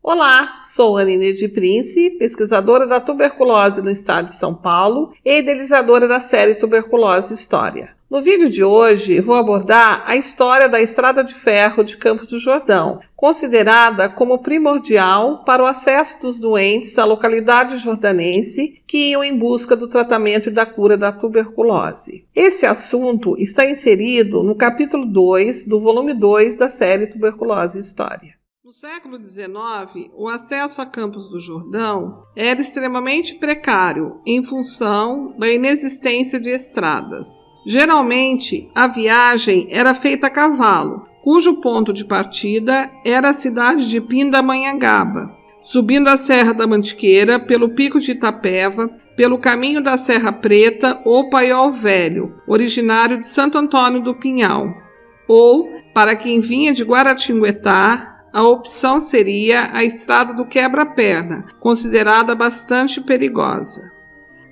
Olá, sou Aninede Prince, pesquisadora da tuberculose no estado de São Paulo e idealizadora da série Tuberculose História. No vídeo de hoje, vou abordar a história da Estrada de Ferro de Campos do Jordão, considerada como primordial para o acesso dos doentes à localidade jordanense que iam em busca do tratamento e da cura da tuberculose. Esse assunto está inserido no capítulo 2 do volume 2 da série Tuberculose História. No século XIX, o acesso a Campos do Jordão era extremamente precário em função da inexistência de estradas. Geralmente, a viagem era feita a cavalo, cujo ponto de partida era a cidade de Pindamonhangaba, subindo a Serra da Mantiqueira pelo Pico de Itapeva, pelo caminho da Serra Preta ou Paiol Velho, originário de Santo Antônio do Pinhal. Ou, para quem vinha de Guaratinguetá, a opção seria a Estrada do Quebra-Perna, considerada bastante perigosa.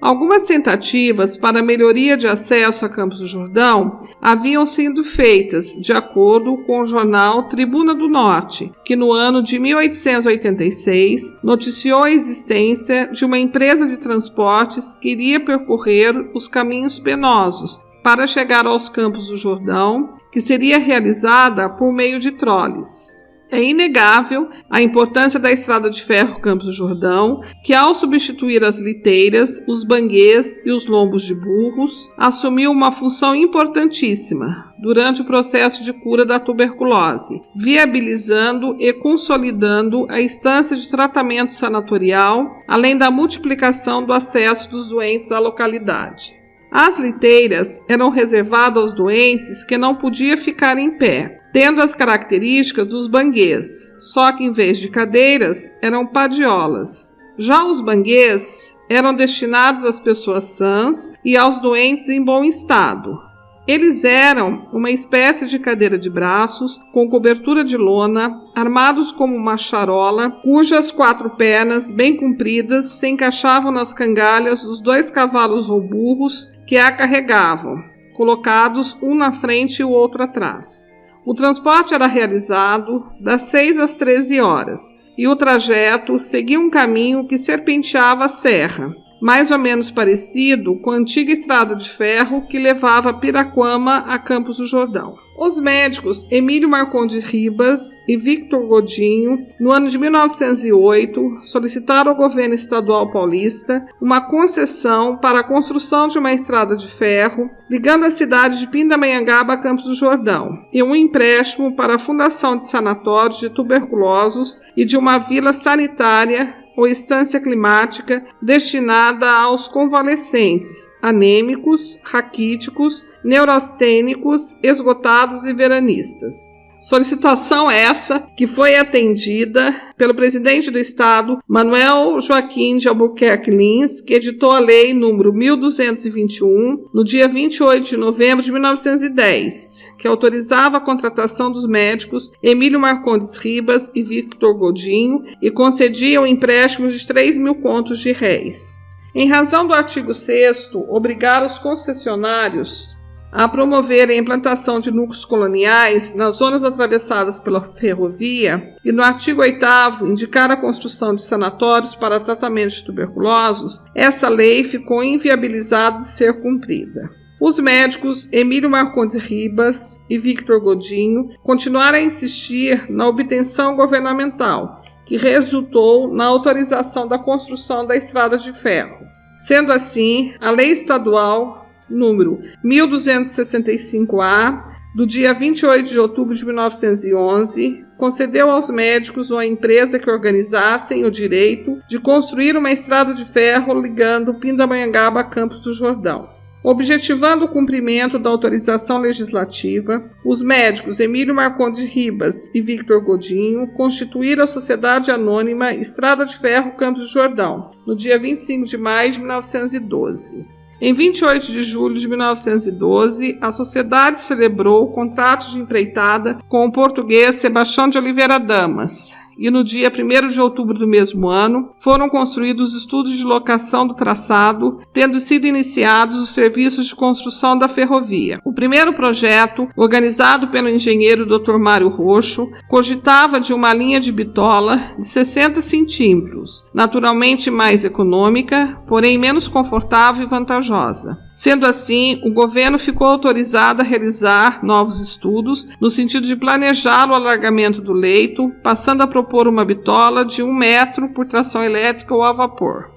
Algumas tentativas para a melhoria de acesso a Campos do Jordão haviam sido feitas, de acordo com o jornal Tribuna do Norte, que no ano de 1886 noticiou a existência de uma empresa de transportes que iria percorrer os caminhos penosos para chegar aos Campos do Jordão, que seria realizada por meio de troles. É inegável a importância da Estrada de Ferro Campos do Jordão, que ao substituir as liteiras, os banguês e os lombos de burros, assumiu uma função importantíssima durante o processo de cura da tuberculose, viabilizando e consolidando a instância de tratamento sanatorial, além da multiplicação do acesso dos doentes à localidade. As liteiras eram reservadas aos doentes que não podiam ficar em pé, tendo as características dos banguês, só que em vez de cadeiras, eram padiolas. Já os banguês eram destinados às pessoas sãs e aos doentes em bom estado. Eles eram uma espécie de cadeira de braços, com cobertura de lona, armados como uma charola, cujas 4 pernas, bem compridas, se encaixavam nas cangalhas dos 2 cavalos ou burros que a carregavam, colocados um na frente e o outro atrás. O transporte era realizado das 6 às 13 horas e o trajeto seguia um caminho que serpenteava a serra, mais ou menos parecido com a antiga estrada de ferro que levava Piraquama a Campos do Jordão. Os médicos Emílio Marcondes Ribas e Victor Godinho, no ano de 1908, solicitaram ao governo estadual paulista uma concessão para a construção de uma estrada de ferro ligando a cidade de Pindamonhangaba a Campos do Jordão e um empréstimo para a fundação de sanatórios de tuberculosos e de uma vila sanitária ou estância climática destinada aos convalescentes, anêmicos, raquíticos, neurastênicos, esgotados e veranistas. Solicitação essa que foi atendida pelo presidente do Estado, Manuel Joaquim de Albuquerque Lins, que editou a Lei número 1221, no dia 28 de novembro de 1910, que autorizava a contratação dos médicos Emílio Marcondes Ribas e Victor Godinho e concedia um empréstimo de 3.000 contos de réis. Em razão do artigo 6º, obrigar os concessionários a promover a implantação de núcleos coloniais nas zonas atravessadas pela ferrovia e no artigo 8º indicar a construção de sanatórios para tratamento de tuberculosos, essa lei ficou inviabilizada de ser cumprida. Os médicos Emílio Marcondes Ribas e Victor Godinho continuaram a insistir na obtenção governamental, que resultou na autorização da construção da estrada de ferro. Sendo assim, a lei estadual número 1265-A, do dia 28 de outubro de 1911, concedeu aos médicos ou à empresa que organizassem o direito de construir uma estrada de ferro ligando Pindamonhangaba a Campos do Jordão. Objetivando o cumprimento da autorização legislativa, os médicos Emílio Marcondes Ribas e Victor Godinho constituíram a Sociedade Anônima Estrada de Ferro Campos do Jordão, no dia 25 de maio de 1912. Em 28 de julho de 1912, a sociedade celebrou o contrato de empreitada com o português Sebastião de Oliveira Damas e no dia 1º de outubro do mesmo ano, foram construídos os estudos de locação do traçado, tendo sido iniciados os serviços de construção da ferrovia. O primeiro projeto, organizado pelo engenheiro Dr. Mário Roxo, cogitava de uma linha de bitola de 60 centímetros, naturalmente mais econômica, porém menos confortável e vantajosa. Sendo assim, o governo ficou autorizado a realizar novos estudos no sentido de planejar o alargamento do leito, passando a propor uma bitola de 1 metro por tração elétrica ou a vapor.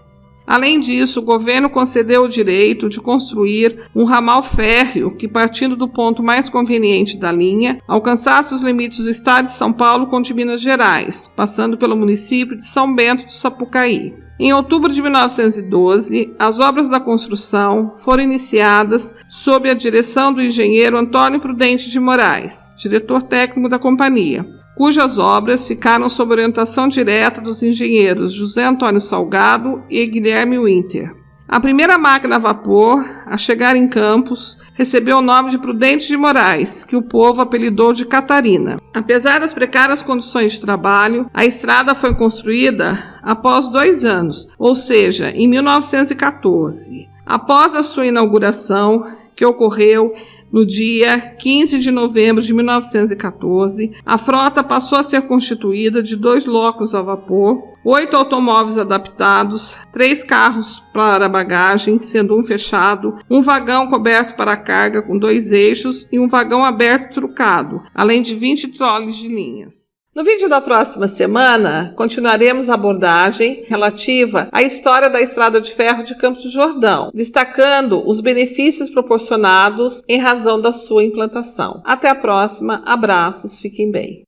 Além disso, o governo concedeu o direito de construir um ramal férreo que, partindo do ponto mais conveniente da linha, alcançasse os limites do estado de São Paulo com o de Minas Gerais, passando pelo município de São Bento do Sapucaí. Em outubro de 1912, as obras da construção foram iniciadas sob a direção do engenheiro Antônio Prudente de Moraes, diretor técnico da companhia, cujas obras ficaram sob orientação direta dos engenheiros José Antônio Salgado e Guilherme Winter. A primeira máquina a vapor, a chegar em Campos, recebeu o nome de Prudente de Moraes, que o povo apelidou de Catarina. Apesar das precárias condições de trabalho, a estrada foi construída após 2 anos, ou seja, em 1914. Após a sua inauguração, que ocorreu no dia 15 de novembro de 1914, a frota passou a ser constituída de 2 locos a vapor, 8 automóveis adaptados, 3 carros para bagagem, sendo um fechado, um vagão coberto para carga com 2 eixos e um vagão aberto trucado, além de 20 troles de linhas. No vídeo da próxima semana, continuaremos a abordagem relativa à história da Estrada de Ferro de Campos do Jordão, destacando os benefícios proporcionados em razão da sua implantação. Até a próxima, abraços, fiquem bem.